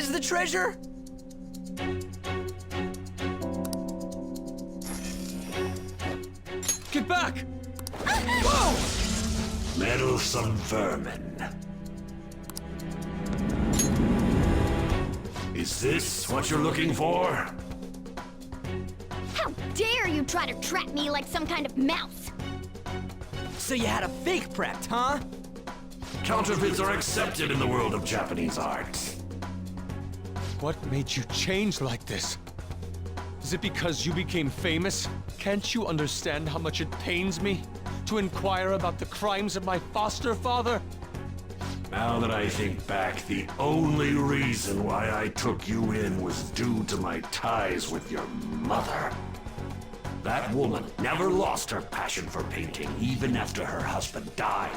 Where's the treasure? Get back! Whoa! Meddlesome vermin. Is this what you're looking for? How dare you try to trap me like some kind of mouse? So you had a fake prepped, huh? Counterfeits are accepted in the world of Japanese art. What made you change like this? Is it because you became famous? Can't you understand how much it pains me to inquire about the crimes of my foster father? Now that I think back, the only reason why I took you in was due to my ties with your mother. That woman never lost her passion for painting, even after her husband died.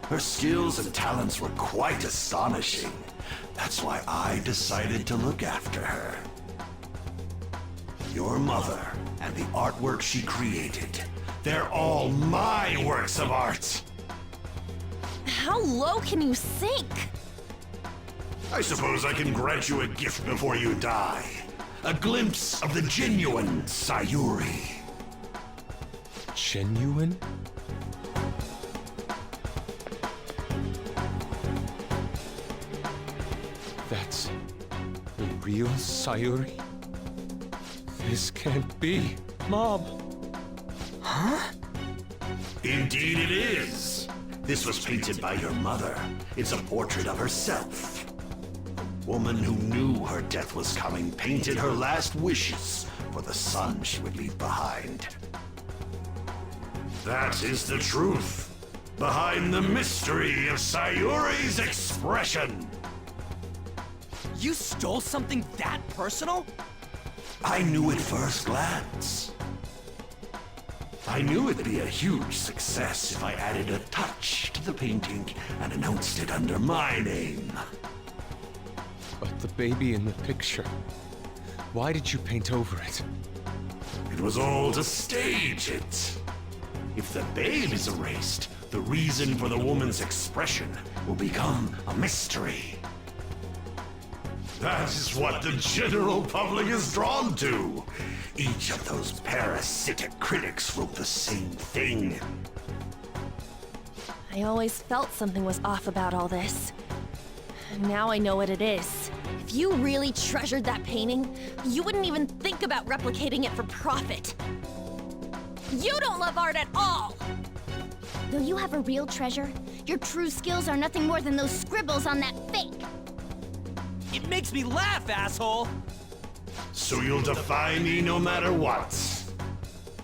Her skills and talents were quite astonishing. That's why I decided to look after her. Your mother and the artwork she created, they're all my works of art. How low can you sink? I suppose I can grant you a gift before you die. A glimpse of the genuine Sayuri. Genuine? That's the real Sayuri? This can't be. Mom! Huh? Indeed it is. This was painted by your mother. It's a portrait of herself. The woman who knew her death was coming painted her last wishes for the son she would leave behind. That is the truth behind the mystery of Sayuri's expression. You stole something that personal? I knew at first glance. I knew it'd be a huge success if I added a touch to the painting and announced it under my name. But the baby in the picture, why did you paint over it? It was all to stage it. If the babe is erased, the reason for the woman's expression will become a mystery. That is what the general public is drawn to. Each of those parasitic critics wrote the same thing. I always felt something was off about all this. Now I know what it is. If you really treasured that painting, you wouldn't even think about replicating it for profit. You don't love art at all! Though you have a real treasure, your true skills are nothing more than those scribbles on that fake. It makes me laugh, asshole! So you'll defy me no matter what.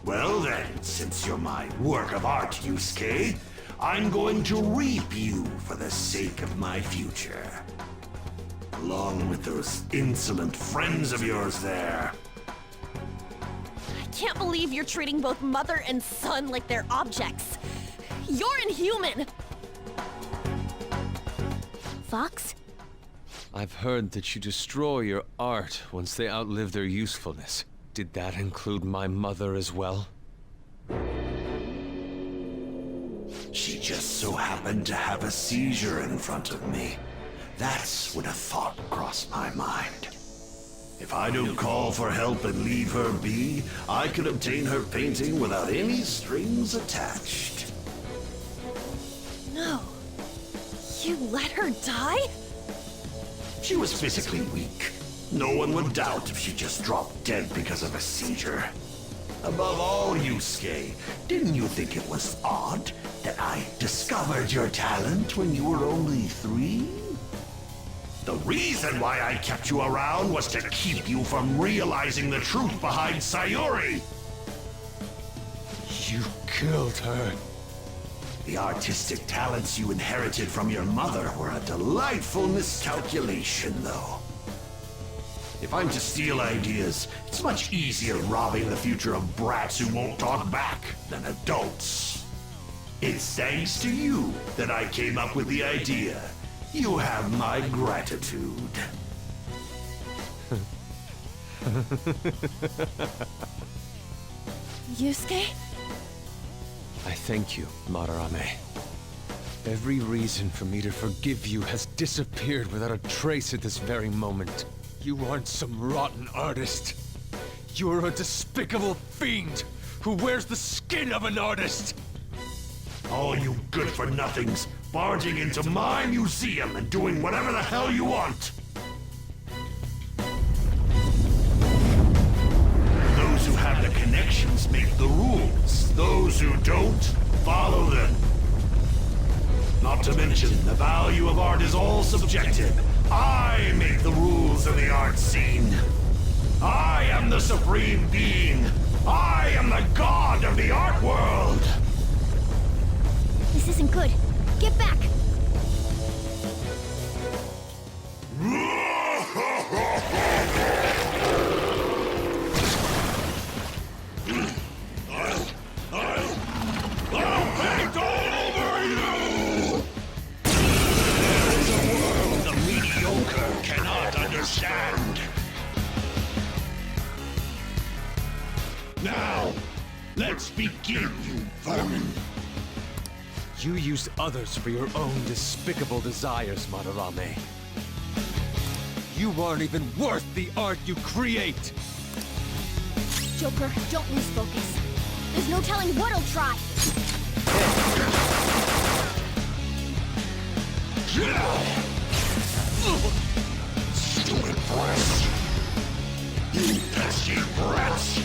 Well then, since you're my work of art, Yusuke, I'm going to reap you for the sake of my future. Along with those insolent friends of yours there. I can't believe you're treating both mother and son like they're objects. You're inhuman! Fox? I've heard that you destroy your art once they outlive their usefulness. Did that include my mother as well? She just so happened to have a seizure in front of me. That's when a thought crossed my mind. If I don't call for help and leave her be, I could obtain her painting without any strings attached. No. You let her die? She was physically weak. No one would doubt if she just dropped dead because of a seizure. Above all, Yusuke, didn't you think it was odd that I discovered your talent when you were only 3? The reason why I kept you around was to keep you from realizing the truth behind Sayuri. You killed her. The artistic talents you inherited from your mother were a delightful miscalculation, though. If I'm to steal ideas, it's much easier robbing the future of brats who won't talk back than adults. It's thanks to you that I came up with the idea. You have my gratitude. Yusuke? I thank you, Madarame. Every reason for me to forgive you has disappeared without a trace at this very moment. You aren't some rotten artist. You are a despicable fiend who wears the skin of an artist. All you good-for-nothings barging into my museum and doing whatever the hell you want. Those who have the connections make the rules. Those who don't, follow them. Not to mention, the value of art is all subjective. I make the rules of the art scene. I am the supreme being. I am the god of the art world. This isn't good. Get back! I'll paint all over you! There is a world the mediocre cannot understand. Now, let's begin, you vermin. You use others for your own despicable desires, Madarame. You aren't even worth the art you create! Joker, don't lose focus. There's no telling what he'll try. Stupid brats! You pesky brats!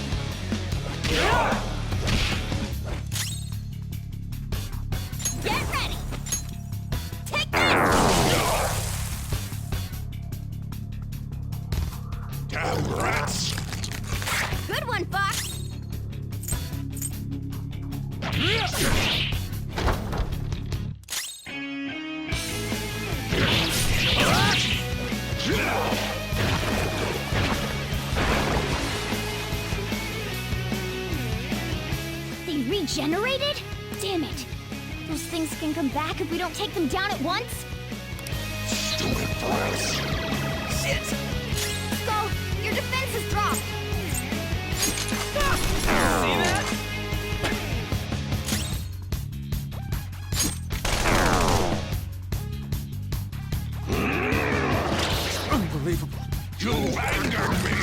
Get ready! Take this! Damn rats! Good one, Fox! They regenerated? Damn it! Those things can come back if we don't take them down at once? Stupid brats! Shit! Skull, your defense has dropped! See that? Unbelievable. You anger me!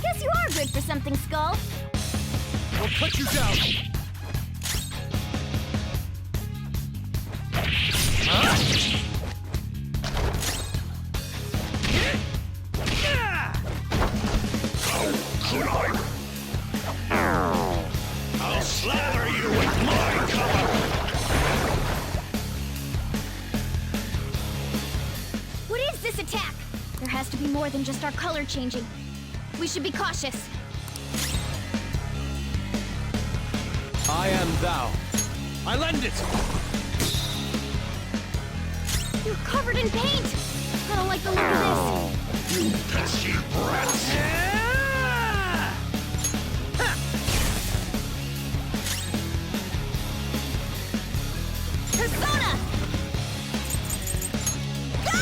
Guess you are good for something, Skull. I'll cut you down! How could I? I'll slather you with my color! What is this attack? There has to be more than just our color changing. We should be cautious. I am thou. I lend it! You're covered in paint! I don't like the look of You pesky brats! this! Persona! Go!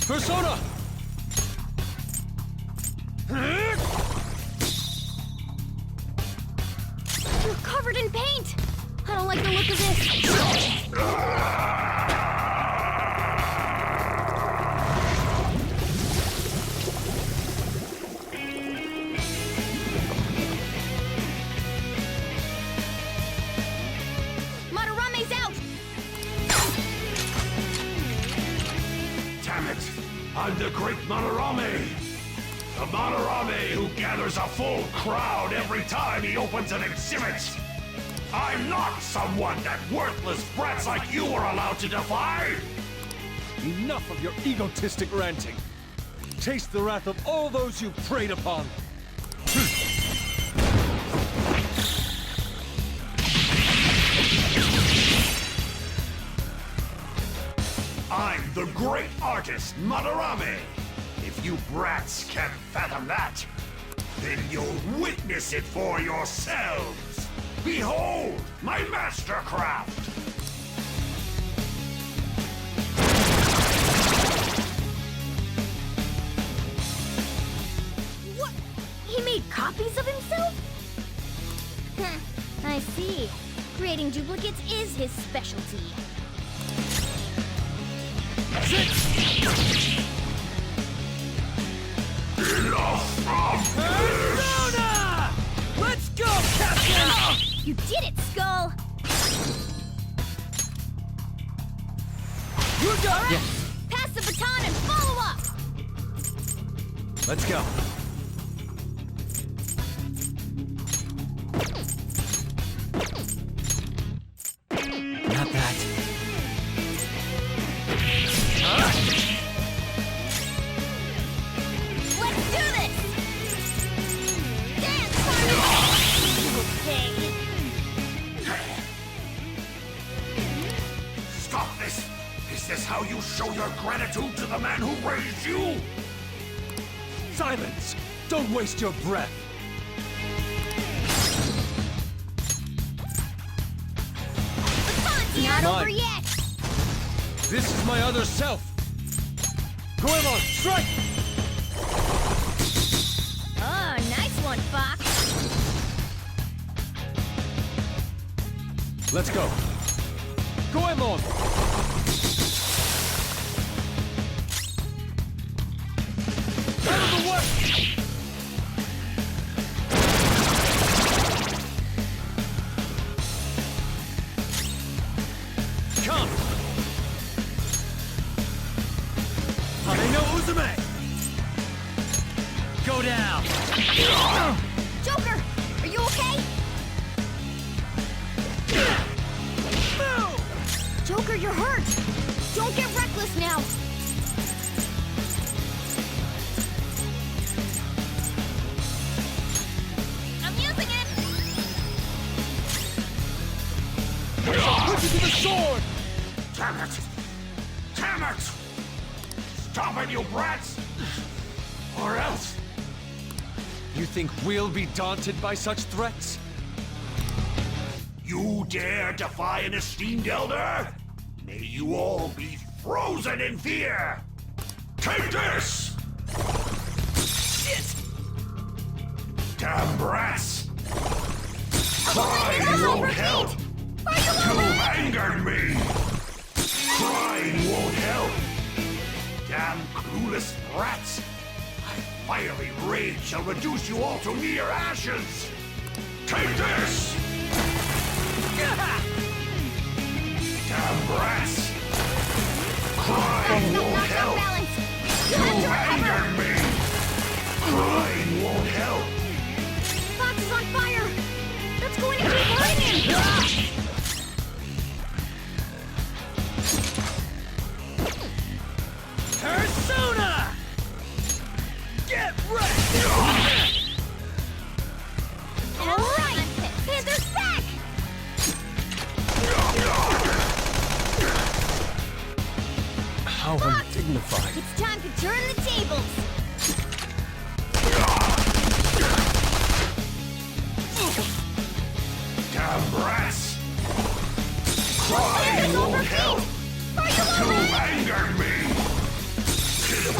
Persona! You're covered in paint! I don't like the look of this. Madarame's out! Damn it! I'm the great Madarame! The Madarame who gathers a full crowd every time he opens an exhibit! I'm not someone that worthless brats like you are allowed to defy! Enough of your egotistic ranting. Taste the wrath of all those you've preyed upon. I'm the great artist, Madarame! If you brats can't fathom that, then you'll witness it for yourselves! Behold my mastercraft! copies of himself? I see. Creating duplicates is his specialty. Persona! Let's go, Captain! You did it, Skull! You got it! Pass the baton and follow up! Let's go. Not that. Let's do this! Dance, Simon! Okay. Stop this! Is this how you show your gratitude to the man who raised you? Silence! Don't waste your breath! Baton's not Mine. over yet! This is my other self! Goemon, strike! Oh, nice one, Fox! Let's go! Goemon! Out of the way! Come! Hameno Uzume! Go down! Joker, are you okay? Move! Joker, you're hurt! Don't get reckless now! I'm using it! Push it to the sword! Damn it! Damn it! Stop it, you brats! Or else... You think we'll be daunted by such threats? You dare defy an esteemed elder? May you all be frozen in fear! Take this! Shit! Damn brats! Crying won't help! You've angered me! Crying won't help! Damn clueless brats! My fiery rage shall reduce you all to mere ashes! Take this! Damn brats! Crying won't help! You've angered me! Crying won't help! Fox is on fire! That's going to keep burning! Persona! Get ready! Alright! Panther's back! How undignified. It's time to turn the tables! Damn brats! Crying won't help! You've angered me!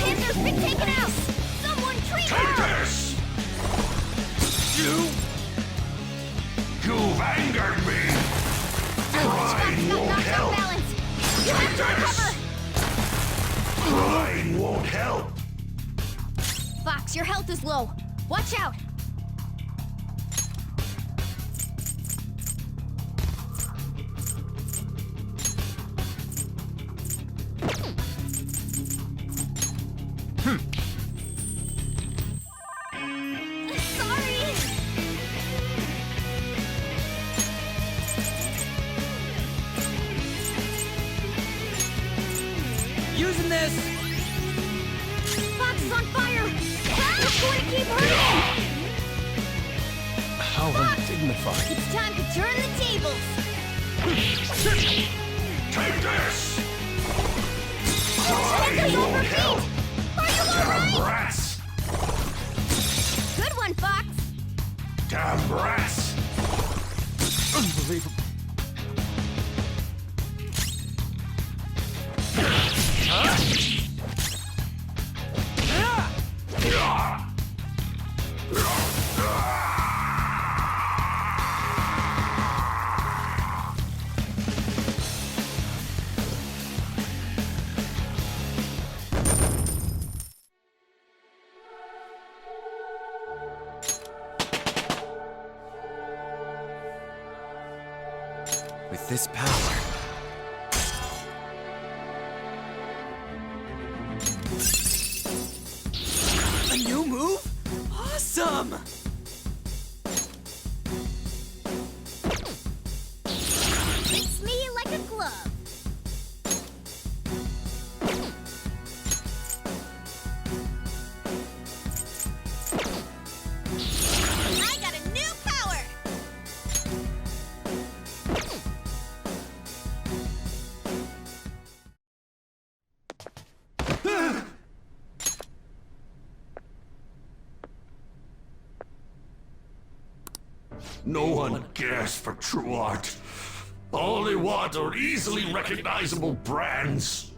Panther's been taken out! Someone treat Take her! this! You've angered me! Crying won't Knocked off help! balance! You have to recover! Crying won't help! Fox, your health is low. Watch out! Sorry! Using this! Fox is on fire! It's going to keep hurting! How undignified. It's time to turn the tables! Take this! Panther's Crying won't over help! feet! Are you Damn alright? brats! Good one, Fox! Damn brats! Unbelievable. this power? A new move? Awesome! Fits me like a glove. I got a new power! No one cares for true art. All they want are easily recognizable brands.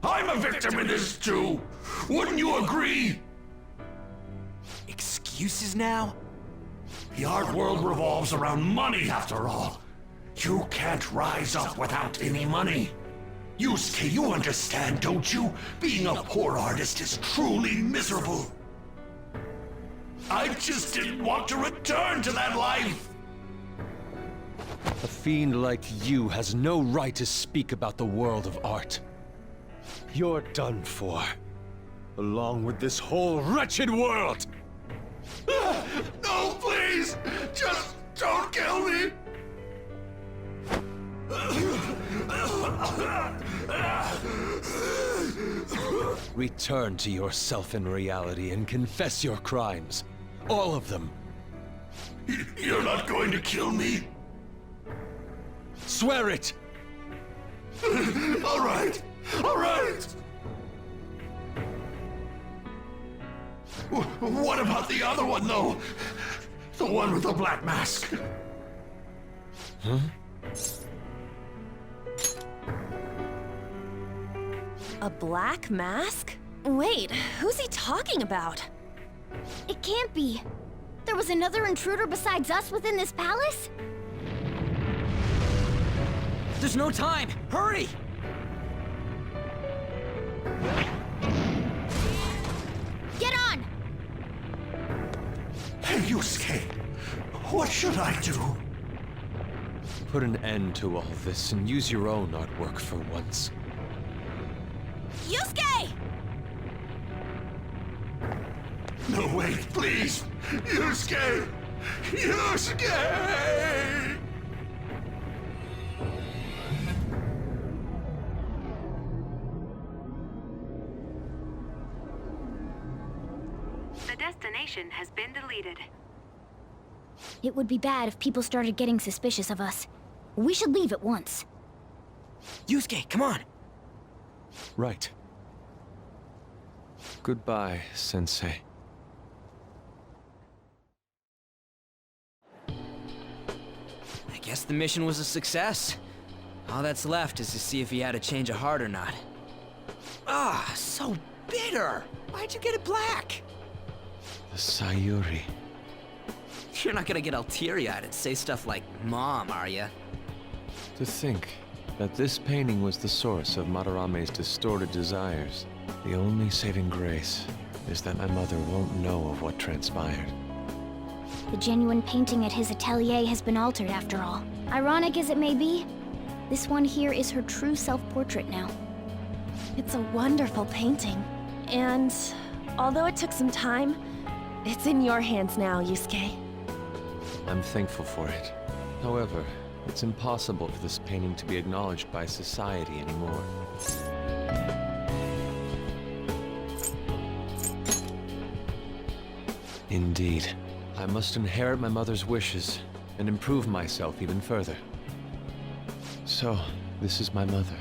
I'm a victim in this too. Wouldn't you agree? Excuses now? The art world revolves around money after all. You can't rise up without any money. Yusuke, you understand, don't you? Being a poor artist is truly miserable. I just didn't want to return to that life. A fiend like you has no right to speak about the world of art. You're done for. Along with this whole wretched world! No, please! Just don't kill me! Return to yourself in reality and confess your crimes. All of them. You're not going to kill me? Swear it! All right! All right! What about the other one, though? The one with the black mask? Huh? A black mask? Wait, who's he talking about? It can't be. There was another intruder besides us within this palace? There's no time! Hurry! Get on! Hey, Yusuke, what should I do? Put an end to all this and use your own artwork for once. Yusuke! No, wait, please! Yusuke! Yusuke! The destination has been deleted. It would be bad if people started getting suspicious of us. We should leave at once. Yusuke, come on! Right. Goodbye, Sensei. I guess the mission was a success. All that's left is to see if he had a change of heart or not. Ah, so bitter! Why'd you get it black? The Sayuri. You're not gonna get all teary-eyed and say stuff like, Mom, are ya? To think that this painting was the source of Madarame's distorted desires. The only saving grace is that my mother won't know of what transpired. The genuine painting at his atelier has been altered after all. Ironic as it may be, this one here is her true self-portrait now. It's a wonderful painting. And although it took some time, it's in your hands now, Yusuke. I'm thankful for it. However, it's impossible for this painting to be acknowledged by society anymore. Indeed. I must inherit my mother's wishes and improve myself even further. So, this is my mother.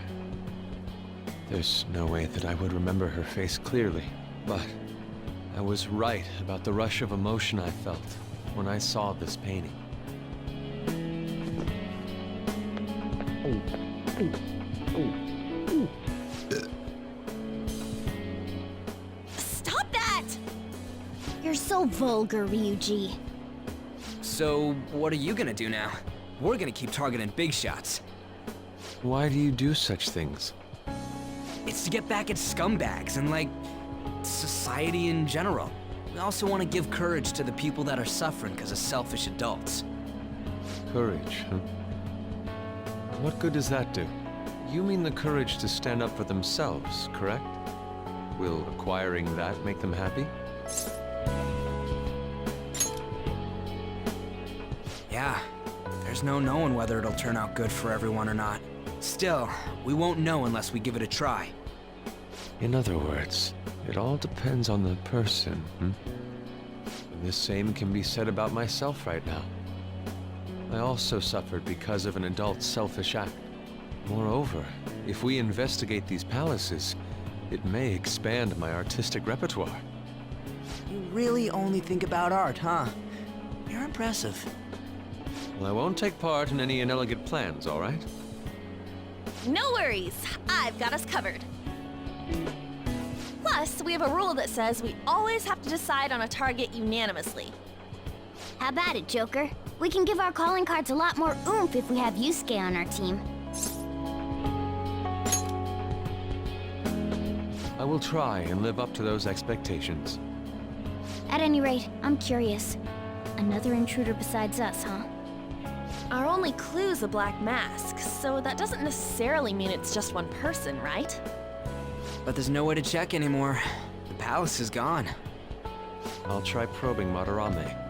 There's no way that I would remember her face clearly, but I was right about the rush of emotion I felt when I saw this painting. Stop that! You're so vulgar, Ryuji. So, what are you gonna do now? We're gonna keep targeting big shots. Why do you do such things? It's to get back at scumbags and, like, society in general. We also want to give courage to the people that are suffering because of selfish adults. Courage, huh? What good does that do? You mean the courage to stand up for themselves, correct? Will acquiring that make them happy? Yeah, there's no knowing whether it'll turn out good for everyone or not. Still, we won't know unless we give it a try. In other words, it all depends on the person, The same can be said about myself right now. I also suffered because of an adult's selfish act. Moreover, if we investigate these palaces, it may expand my artistic repertoire. You really only think about art, huh? You're impressive. Well, I won't take part in any inelegant plans, all right? No worries, I've got us covered. Plus, we have a rule that says we always have to decide on a target unanimously. How about it, Joker? We can give our calling cards a lot more oomph if we have Yusuke on our team. I will try and live up to those expectations. At any rate, I'm curious. Another intruder besides us, huh? Our only clue's a black mask, so that doesn't necessarily mean it's just one person, right? But there's no way to check anymore. The palace is gone. I'll try probing Madarame.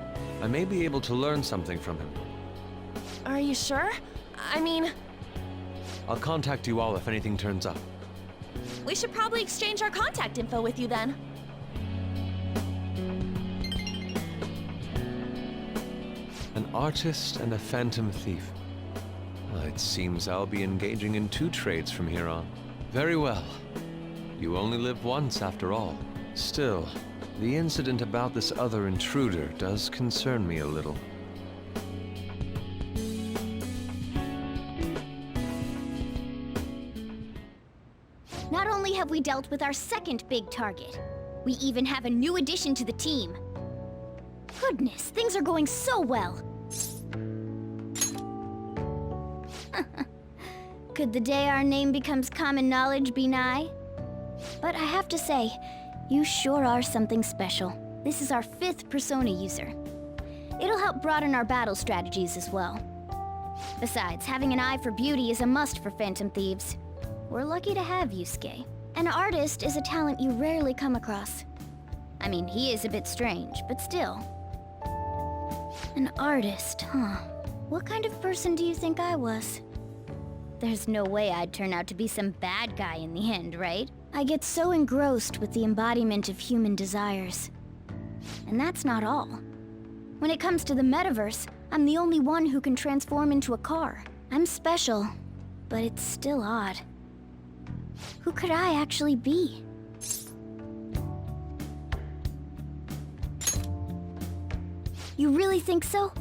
I may be able to learn something from him. Are you sure? I mean, I'll contact you all if anything turns up. we should probably exchange our contact info with you then. An artist and a phantom thief. Well, it seems I'll be engaging in 2 trades from here on. Very well. You only live once, after all. Still, the incident about this other intruder does concern me a little. Not only have we dealt with our second big target, we even have a new addition to the team. Goodness, things are going so well. Could the day our name becomes common knowledge be nigh? But I have to say, you sure are something special. This is our 5th persona user. It'll help broaden our battle strategies as well. Besides, having an eye for beauty is a must for Phantom Thieves. We're lucky to have Yusuke. An artist is a talent you rarely come across. I mean, he is a bit strange, but still. An artist, huh? What kind of person do you think I was? There's no way I'd turn out to be some bad guy in the end, right? I get so engrossed with the embodiment of human desires. And that's not all. When it comes to the metaverse, I'm the only one who can transform into a car. I'm special, but it's still odd. Who could I actually be? You really think so?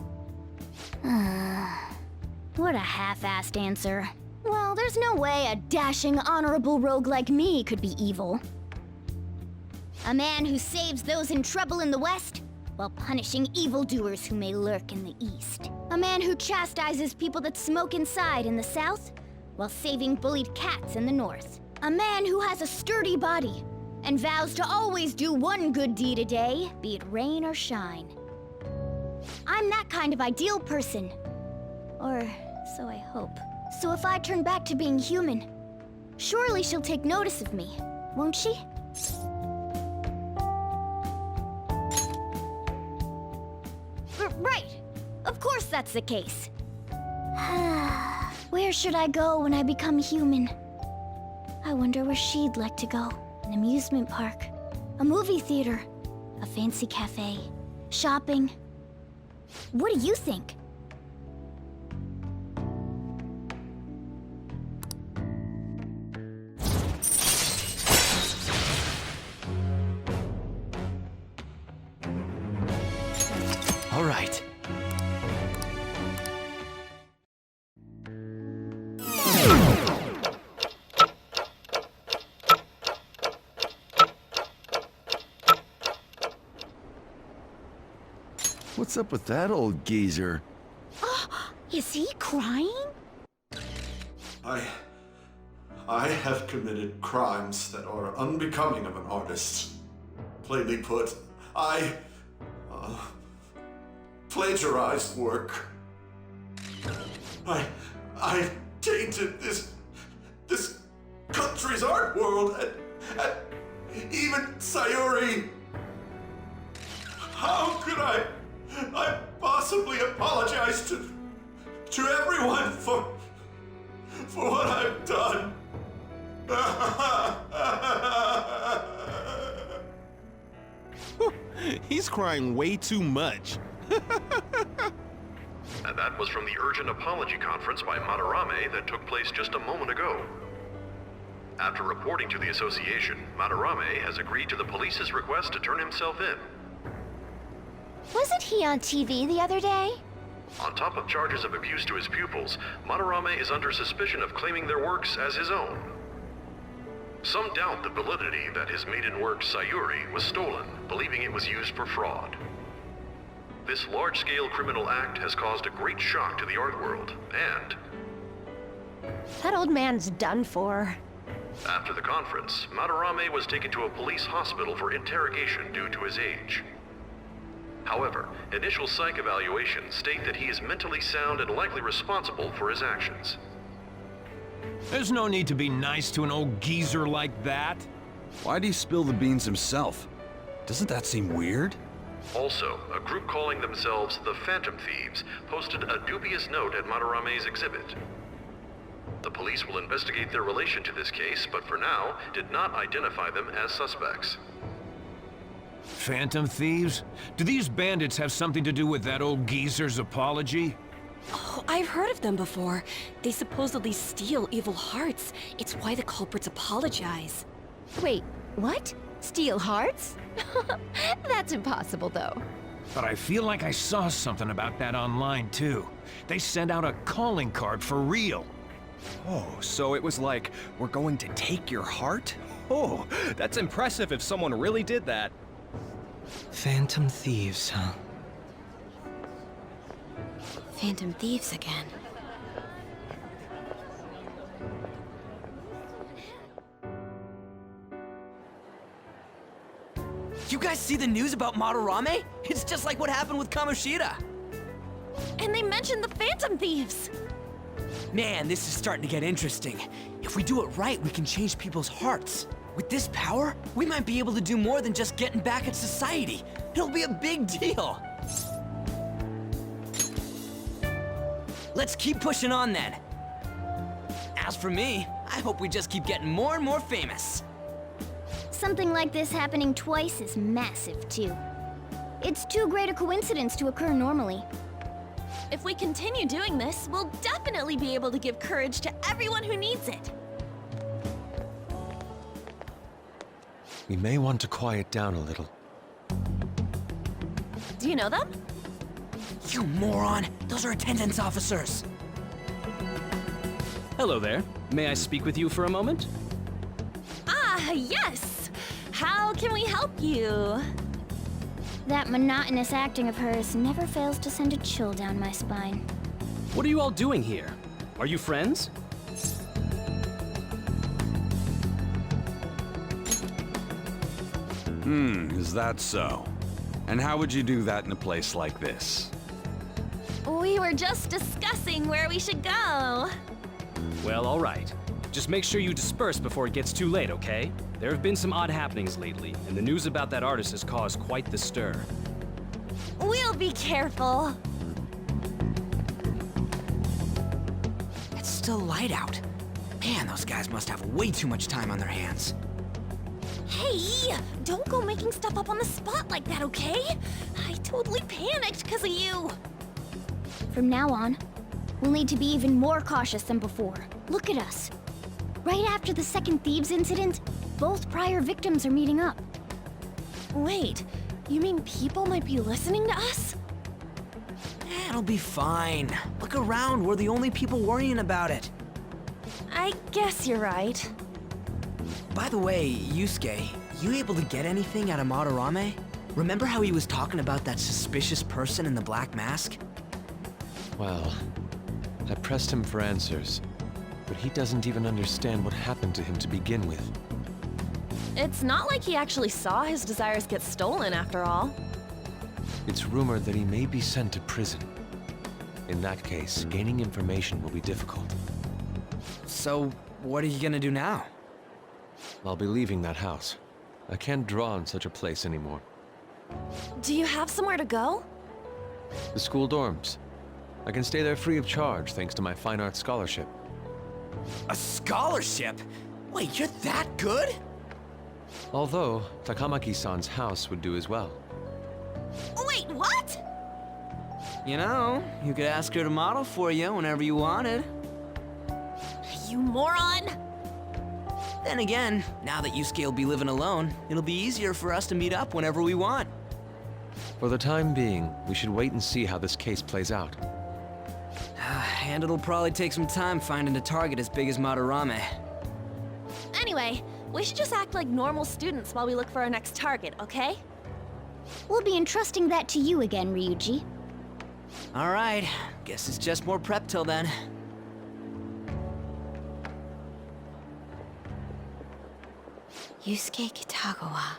What a half-assed answer. Well, there's no way a dashing, honorable rogue like me could be evil. A man who saves those in trouble in the West, while punishing evildoers who may lurk in the East. A man who chastises people that smoke inside in the South, while saving bullied cats in the North. A man who has a sturdy body, and vows to always do one good deed a day, be it rain or shine. I'm that kind of ideal person. Or so I hope. So if I turn back to being human, surely she'll take notice of me, won't she? Right! Of course that's the case. Where should I go when I become human? I wonder where she'd like to go. An amusement park, a movie theater, a fancy cafe, shopping. What do you think? All right. What's up with that old geezer? Is he crying? I have committed crimes that are unbecoming of an artist. Plainly put, I plagiarized work. I tainted this country's art world, and even Sayuri. How could I possibly apologize to everyone for what I've done? He's crying way too much. And that was from the urgent apology conference by Madarame that took place just a moment ago. After reporting to the association, Madarame has agreed to the police's request to turn himself in. Wasn't he on TV the other day? On top of charges of abuse to his pupils, Madarame is under suspicion of claiming their works as his own. Some doubt the validity that his maiden work, Sayuri, was stolen, believing it was used for fraud. This large-scale criminal act has caused a great shock to the art world, and That old man's done for. after the conference, Madarame was taken to a police hospital for interrogation due to his age. However, initial psych evaluations state that he is mentally sound and likely responsible for his actions. There's no need to be nice to an old geezer like that. Why'd he spill the beans himself? Doesn't that seem weird? Also, a group calling themselves the Phantom Thieves posted a dubious note at Madarame's exhibit. The police will investigate their relation to this case, but for now, did not identify them as suspects. Phantom thieves? Do these bandits have something to do with that old geezer's apology? Oh, I've heard of them before. They supposedly steal evil hearts. It's why the culprits apologize. Wait, what? Steal hearts? That's impossible, though. But I feel like I saw something about that online, too. They sent out a calling card for real. Oh, so it was like, we're going to take your heart? Oh, that's impressive if someone really did that. Phantom thieves, huh? Phantom thieves again. You guys see the news about Madarame? It's just like what happened with Kamoshida. And they mentioned the Phantom Thieves! Man, this is starting to get interesting. If we do it right, we can change people's hearts. With this power, we might be able to do more than just getting back at society. It'll be a big deal. Let's keep pushing on then. As for me, I hope we just keep getting more and more famous. Something like this happening twice is massive, too. It's too great a coincidence to occur normally. If we continue doing this, we'll definitely be able to give courage to everyone who needs it. We may want to quiet down a little. Do you know them? You moron! Those are attendance officers! Hello there. May I speak with you for a moment? Ah, yes! How can we help you? That monotonous acting of hers never fails to send a chill down my spine. What are you all doing here? Are you friends? Is that so? And how would you do that in a place like this? We were just discussing where we should go. Well, all right. Just make sure you disperse before it gets too late, okay? There have been some odd happenings lately, and the news about that artist has caused quite the stir. We'll be careful. It's still light out. Man, those guys must have way too much time on their hands. Hey, don't go making stuff up on the spot like that, okay? I totally panicked because of you. From now on, we'll need to be even more cautious than before. Look at us. Right after the second Thieves incident, both prior victims are meeting up. Wait, you mean people might be listening to us? It'll be fine. Look around, we're the only people worrying about it. I guess you're right. By the way, Yusuke, you able to get anything out of Madarame? Remember how he was talking about that suspicious person in the black mask? Well, I pressed him for answers, but he doesn't even understand what happened to him to begin with. It's not like he actually saw his desires get stolen, after all. It's rumored that he may be sent to prison. In that case, gaining information will be difficult. So, what are you gonna do now? I'll be leaving that house. I can't draw in such a place anymore. Do you have somewhere to go? The school dorms. I can stay there free of charge thanks to my fine arts scholarship. A scholarship? Wait, you're that good? Although, Takamaki-san's house would do as well. Wait, what? You know, you could ask her to model for you whenever you wanted. You moron! Then again, now that Yusuke will be living alone, it'll be easier for us to meet up whenever we want. For the time being, we should wait and see how this case plays out. And it'll probably take some time finding a target as big as Madarame. Anyway, we should just act like normal students while we look for our next target, okay? We'll be entrusting that to you again, Ryuji. Alright, guess it's just more prep till then. Yusuke Kitagawa.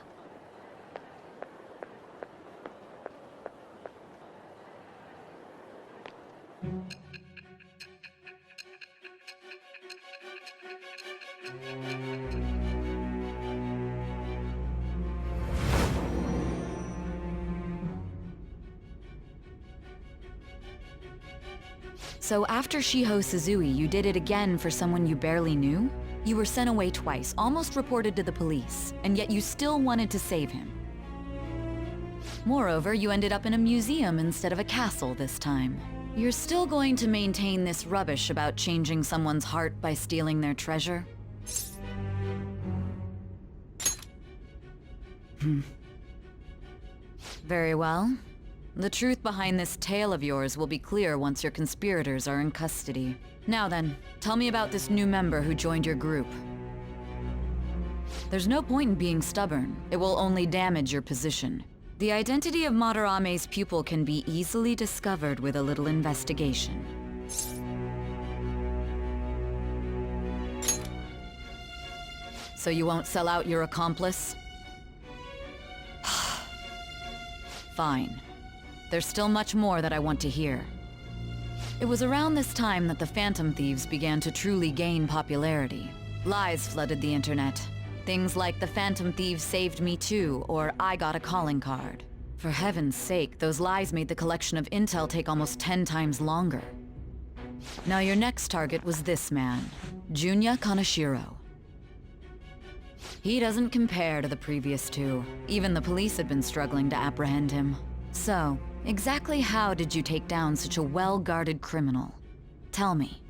So after Shiho Suzui, you did it again for someone you barely knew? You were sent away twice, almost reported to the police, and yet you still wanted to save him. Moreover, you ended up in a museum instead of a castle this time. You're still going to maintain this rubbish about changing someone's heart by stealing their treasure? Very well. The truth behind this tale of yours will be clear once your conspirators are in custody. Now then, tell me about this new member who joined your group. There's no point in being stubborn. It will only damage your position. The identity of Madarame's pupil can be easily discovered with a little investigation. So you won't sell out your accomplice? Fine. There's still much more that I want to hear. It was around this time that the Phantom Thieves began to truly gain popularity. Lies flooded the internet. Things like the Phantom Thieves saved me too, or I got a calling card. For heaven's sake, those lies made the collection of intel take almost 10 times longer. Now your next target was this man, Junya Kaneshiro. He doesn't compare to the previous two. Even the police had been struggling to apprehend him. So, exactly how did you take down such a well-guarded criminal? Tell me.